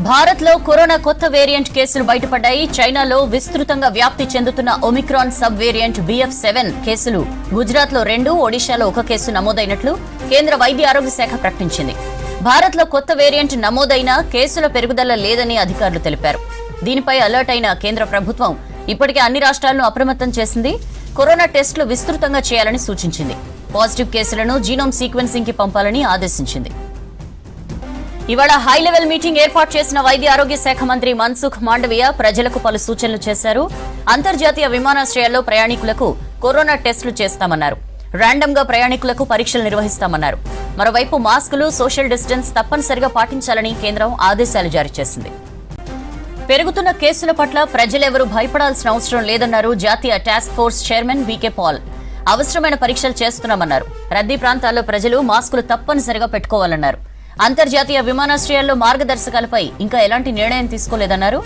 భారత్లో కరోనా కొత్త వేరియంట్ కేసులు బయటపడ్డాయి. చైనాలో విస్తృతంగా వ్యాప్తి చెందుతున్న ఒమిక్రాన్ సబ్ వేరియంట్ BF7 కేసులు గుజరాత్లో 2, ఒడిశాలో 1 కేసు నమోదైనట్లు కేంద్ర వైద్య ఆరోగ్య శాఖ ప్రకటించింది. భారత్లో కొత్త వేరియంట్ నమోదైన కేసుల పెరుగుదల లేదని అధికారులు తెలిపారు. దీనిపై అలర్ట్ అయిన కేంద్ర ప్రభుత్వం ఇప్పటికే అన్ని రాష్ట్రాలను అప్రమత్తం చేసింది. కరోనా టెస్టులు విస్తృతంగా చేయాలని సూచించింది. పాజిటివ్ కేసులను జీనోమ్ సీక్వెన్సింగ్ కి పంపాలని ఆదేశించింది. ఇవాళ హై లెవెల్ మీటింగ్ ఏర్పాటు చేసిన వైద్య ఆరోగ్య శాఖ మంత్రి మన్సుఖ్ మాండవీయ ప్రజలకు పలు సూచనలు చేశారు. అంతర్జాతీయ విమానాశ్రయాల్లో ప్రయాణికులకు కరోనా టెస్టులు చేస్తామన్నారు. ర్యాండమ్ గా ప్రయాణికులకు పరీక్షలు నిర్వహిస్తామన్నారు. మరోవైపు మాస్కులు, సోషల్ డిస్టెన్స్ తప్పనిసరిగా పాటించాలని కేంద్రం ఆదేశాలు జారీ చేసింది. పెరుగుతున్న కేసుల పట్ల ప్రజలెవరూ భయపడాల్సిన అవసరం లేదన్నారు జాతీయ టాస్క్ ఫోర్స్ చైర్మన్ వీకే పాల్. అవసరమైన పరీక్షలు చేస్తున్నామన్నారు. రద్దీ ప్రాంతాల్లో ప్రజలు మాస్కులు తప్పనిసరిగా పెట్టుకోవాలన్నారు. అంతర్జాతీయ విమానాశ్రయాల్లో మార్గదర్శకాలపై ఇంకా ఎలాంటి నిర్ణయం తీసుకోలేదన్నారు.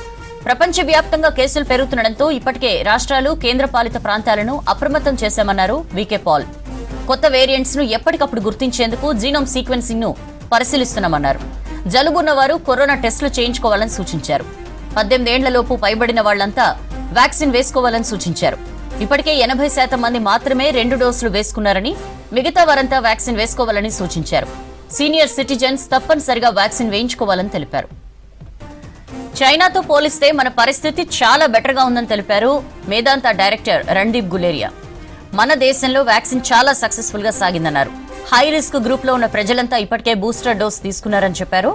ప్రపంచవ్యాప్తంగా కేసులు పెరుగుతుండటంతో ఇప్పటికే రాష్ట్రాలు, కేంద్రపాలిత ప్రాంతాలను అప్రమత్తం చేశామన్నారు వీకే పాల్. కొత్త వేరియంట్స్ ను ఎప్పటికప్పుడు గుర్తించేందుకు జీనోమ్ సీక్వెన్సింగ్ ను పరిశీలిస్తున్నామన్నారు. జలుబున్న వారు కరోనా టెస్టులు చేయించుకోవాలని సూచించారు. 18 ఏళ్లలోపు పైబడిన వాళ్లంతా వ్యాక్సిన్ వేసుకోవాలని సూచించారు. ఇప్పటికే 80% మంది మాత్రమే 2 డోసులు వేసుకున్నారని, మిగతా వారంతా వ్యాక్సిన్ వేసుకోవాలని సూచించారు. సీనియర్ సిటిజన్స్ తప్పనిసరిగా వ్యాక్సిన్ వేయించుకోవాలని తెలిపారు. చైనాతో పోలిస్తే మన పరిస్థితి చాలా బెటర్ గా ఉందని తెలిపారు మేదాంత డైరెక్టర్ రణ్దీప్ గులేరియా. మన దేశంలో వ్యాక్సిన్ చాలా సక్సెస్ఫుల్ గా సాగిందన్నారు. హై రిస్క్ గ్రూప్ లో ఉన్న ప్రజలంతా ఇప్పటికే బూస్టర్ డోస్ తీసుకున్నారని చెప్పారు.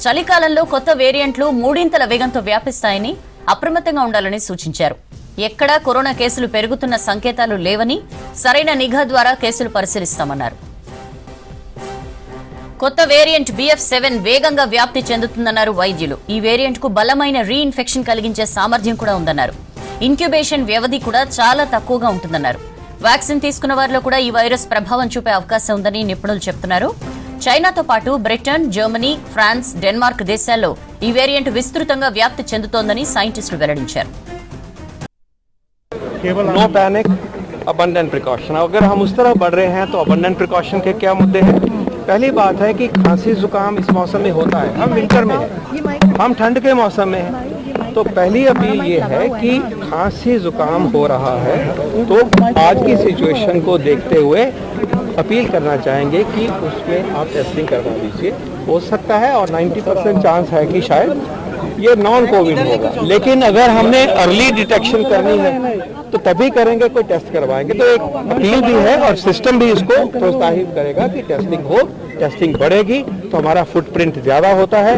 చలికాలంలో కొత్త వేరియంట్లు 3 వేగంతో వ్యాపిస్తాయని, అప్రమత్తంగా ఉండాలని సూచించారు. ఎక్కడా కరోనా కేసులు పెరుగుతున్న సంకేతాలు లేవని, సరైన నిఘా ద్వారా కేసులు పరిశీలిస్తామన్నారు. కొత్త వేరియంట్ BF7 వేగంగా వ్యాప్తి చెందుతుందన్నారు వైద్యులు. ఈ వేరియంట్ కు బలమైన రీఇన్ఫెక్షన్ కలిగించే సామర్థ్యం కూడా ఉందన్నారు. ఇన్క్యుబేషన్ వ్యవధి కూడా చాలా తక్కువగా ఉంటుందన్నారు. వ్యాక్సిన్ తీసుకున్న వారిలో కూడా ఈ వైరస్ ప్రభావం చూపే అవకాశం ఉందని నిపుణులు చెబుతున్నారు. చైనాతో పాటు బ్రిటన్, జర్మనీ, ఫ్రాన్స్, డెన్మార్క్ దేశాల్లో ఈ వేరియంట్ విస్తృతంగా వ్యాప్తి చెందుతోందని సైంటిస్టులు వెల్లడించారు. No panic, abundant precaution. अगर हम उस तरह बढ़ रहे हैं तो अबंडेंट प्रिकॉशन के क्या मुद्दे हैं? पहली बात है कि खांसी जुकाम इस मौसम में होता है। हम विंटर में हैं, हम ठंड के मौसम में हैं, तो पहली अपील ये है कि खांसी जुकाम हो रहा है तो आज की सिचुएशन को देखते हुए अपील करना चाहेंगे कि उसमें आप टेस्टिंग करवा लीजिए। हो सकता है और 90% चांस है कि शायद ये नॉन कोविड होगा, लेकिन अगर हमने अर्ली डिटेक्शन करनी है तो तभी करेंगे, कोई टेस्ट करवाएंगे। तो एक अपील भी है और सिस्टम भी इसको प्रोत्साहित करेगा कि टेस्टिंग हो, टेस्टिंग बढ़ेगी तो हमारा फुटप्रिंट ज़्यादा होता है,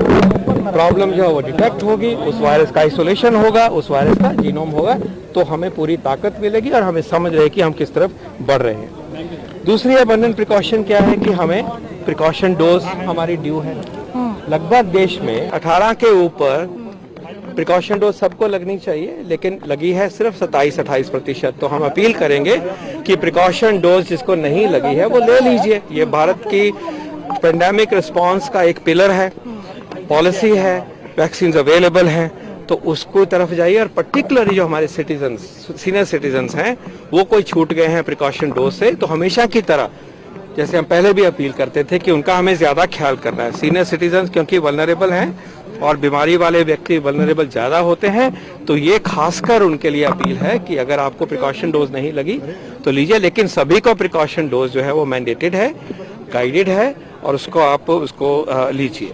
प्रॉब्लम जो है वो डिटेक्ट होगी, उस वायरस का आइसोलेशन होगा, उस वायरस का जीनोम होगा, तो हमें पूरी ताकत मिलेगी और हमें समझ रहे कि हम किस तरफ बढ़ रहे हैं। दूसरी अबंडेंट प्रिकॉशन क्या है कि हमें प्रिकॉशन डोज हमारी ड्यू है। लगभग देश में 18 के ऊपर प्रिकॉशन डोज सबको लगनी चाहिए, लेकिन लगी है सिर्फ 27-28%। तो हम अपील करेंगे कि प्रिकॉशन डोज जिसको नहीं लगी है वो ले लीजिए। ये भारत की पेंडेमिक रिस्पांस का एक पिलर है, पॉलिसी है, वैक्सीन अवेलेबल हैं, तो उसको तरफ जाइए। और पर्टिकुलरली जो हमारे सिटीजन्स, सीनियर सिटीजन्स हैं, वो कोई छूट गए हैं प्रिकॉशन डोज से, तो हमेशा की तरह जैसे हम पहले भी अपील करते थे कि उनका हमें ज़्यादा ख्याल करना है। सीनियर सिटीजन्स क्योंकि वल्नरेबल हैं और बीमारी वाले व्यक्ति वल्नरेबल ज़्यादा होते हैं, तो ये खासकर उनके लिए अपील है कि अगर आपको प्रिकॉशन डोज नहीं लगी तो लीजिए, लेकिन सभी को प्रिकॉशन डोज जो है वो मैंडेटेड है, गाइडेड है और आप उसको लीजिए।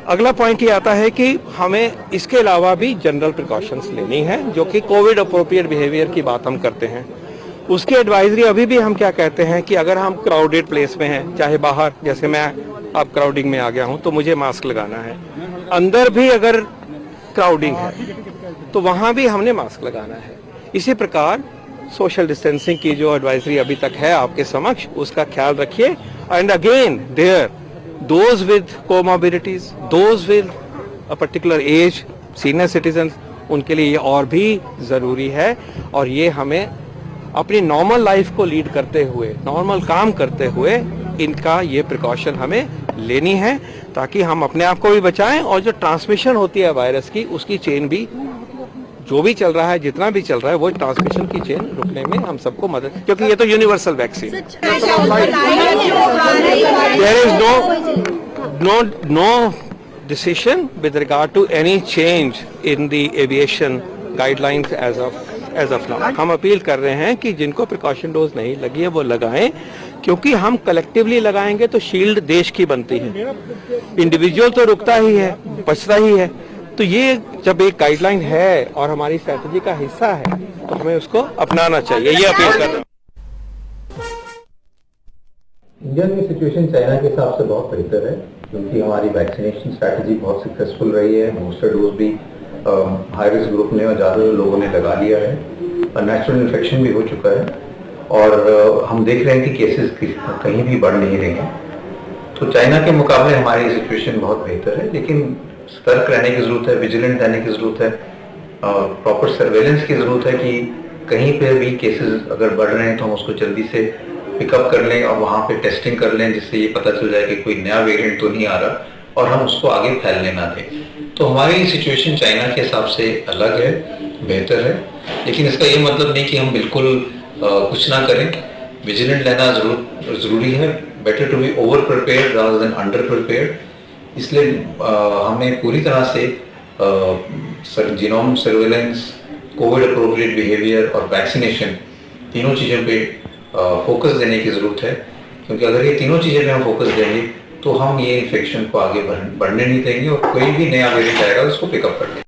अगला पॉइंट ये आता है कि हमें इसके अलावा भी जनरल प्रिकॉशंस लेनी है, जो कि कोविड अप्रोप्रिएट बिहेवियर की बात हम करते हैं। उसकी एडवाइजरी अभी भी हम क्या कहते हैं कि अगर हम क्राउडेड प्लेस में हैं, चाहे बाहर, जैसे मैं अब क्राउडिंग में आ गया हूं तो मुझे मास्क लगाना है, अंदर भी अगर क्राउडिंग है तो वहां भी हमने मास्क लगाना है। इसी प्रकार सोशल डिस्टेंसिंग की जो एडवाइजरी अभी तक है आपके समक्ष, उसका ख्याल रखिए। And again there those with comorbidities, those with a particular age, senior citizens, उनके लिए ये और भी ज़रूरी है। और ये हमें अपनी नॉर्मल लाइफ को लीड करते हुए, नॉर्मल काम करते हुए इनका ये प्रिकॉशन हमें लेनी है, ताकि हम अपने आप को भी बचाएं और जो ट्रांसमिशन होती है वायरस की, उसकी चेन भी, जो भी चल रहा है, जितना भी चल रहा है, वो ट्रांसमिशन की चेन रुकने में हम सबको मदद, क्योंकि ये तो यूनिवर्सल वैक्सीन है। There is no decision with regard to any change in the aviation guidelines as of now. हम अपील कर रहे हैं कि जिनको प्रिकॉशन डोज नहीं लगी है वो लगाएं, क्योंकि हम कलेक्टिवली लगाएंगे तो शील्ड देश की बनती है। इंडिविजुअल तो रुकता ही है, बचता ही है। तो ये जब एक गाइडलाइन है और हमारी स्ट्रेटजी का हिस्सा है तो हमें उसको अपनाना चाहिए, ये अपील कर रहे हैं। इंडिया में सिचुएशन चाइना के हिसाब से बहुत बेहतर है, क्योंकि हमारी वैक्सीनेशन स्ट्रैटेजी बहुत सक्सेसफुल रही है। बूस्टर डोज भी हाई रिस्क ग्रुप ने और ज़्यादा लोगों ने लगा लिया है और नेचुरल इन्फेक्शन भी हो चुका है और हम देख रहे हैं कि केसेस कहीं भी बढ़ नहीं रहे हैं। तो चाइना के मुकाबले हमारी सिचुएशन बहुत बेहतर है, लेकिन सतर्क रहने की ज़रूरत है, विजिलेंट रहने की ज़रूरत है और प्रॉपर सर्वेलेंस की ज़रूरत है कि कहीं पर भी केसेस अगर बढ़ रहे हैं तो हम उसको जल्दी से पिकअप कर लें और वहाँ पे टेस्टिंग कर लें, जिससे ये पता चल जाए कि कोई नया वेरिएंट तो नहीं आ रहा और हम उसको आगे फैलने ना दें। तो हमारी सिचुएशन चाइना के हिसाब से अलग है, बेहतर है, लेकिन इसका ये मतलब नहीं कि हम बिल्कुल कुछ ना करें। विजिलेंट रहना ज़रूरी है। Better to be over prepared rather than under prepared. इसलिए हमें पूरी तरह से genome surveillance, covid appropriate behaviour और वैक्सीनेशन तीनों चीज़ों पे फोकस देने की ज़रूरत है, क्योंकि अगर ये तीनों चीज़ें पे हम फोकस देंगे तो हम ये इन्फेक्शन को आगे बढ़ने नहीं देंगे और कोई भी नया वेरिएंट आएगा उसको पिकअप कर लेंगे।